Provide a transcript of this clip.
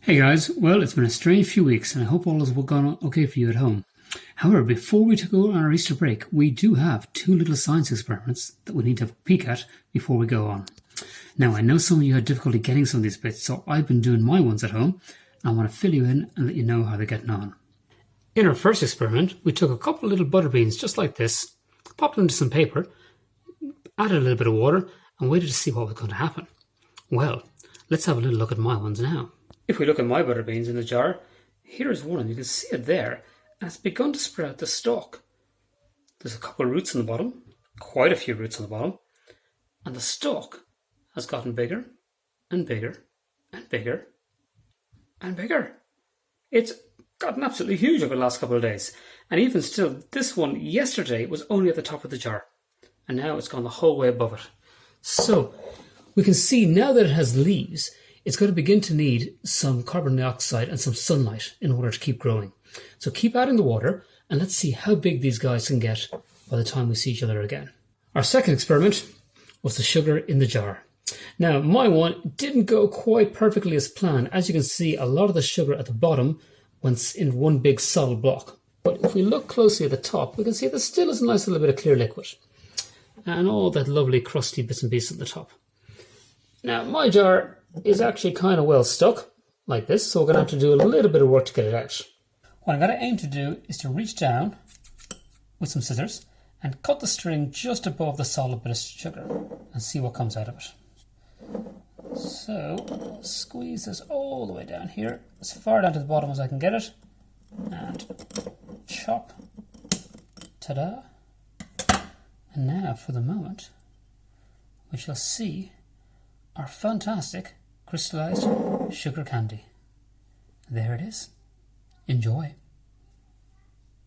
Hey guys, well, it's been a strange few weeks and I hope all has gone okay for you at home. However, before we go on our Easter break, we do have two little science experiments that we need to have a peek at before we go on. Now, I know some of you had difficulty getting some of these bits, so I've been doing my ones at home. I want to fill you in and let you know how they're getting on. In our first experiment, we took a couple of little butter beans just like this, popped them into some paper, added a little bit of water, and waited to see what was going to happen. Well, let's have a little look at my ones now. If we look at my butter beans in the jar, here's one, and you can see it there, and it's begun to sprout the stalk. There's a couple of roots on the bottom, quite a few roots on the bottom, and the stalk has gotten bigger and bigger and bigger and bigger. It's gotten absolutely huge over the last couple of days, and even still, this one yesterday was only at the top of the jar, and now it's gone the whole way above it. So, we can see now that it has leaves, it's going to begin to need some carbon dioxide and some sunlight in order to keep growing. So keep adding the water and let's see how big these guys can get by the time we see each other again. Our second experiment was the sugar in the jar. Now my one didn't go quite perfectly as planned. As you can see, a lot of the sugar at the bottom went in one big solid block. But if we look closely at the top, we can see there still is a nice little bit of clear liquid. And all that lovely crusty bits and pieces at the top. Now my jar is actually kind of well stuck, like this, so we're going to have to do a little bit of work to get it out. What I'm going to aim to do is to reach down with some scissors and cut the string just above the solid bit of sugar and see what comes out of it. So, squeeze this all the way down here, as far down to the bottom as I can get it, and chop. Ta-da! And now, for the moment, we shall see our fantastic crystallized sugar candy. There it is. Enjoy.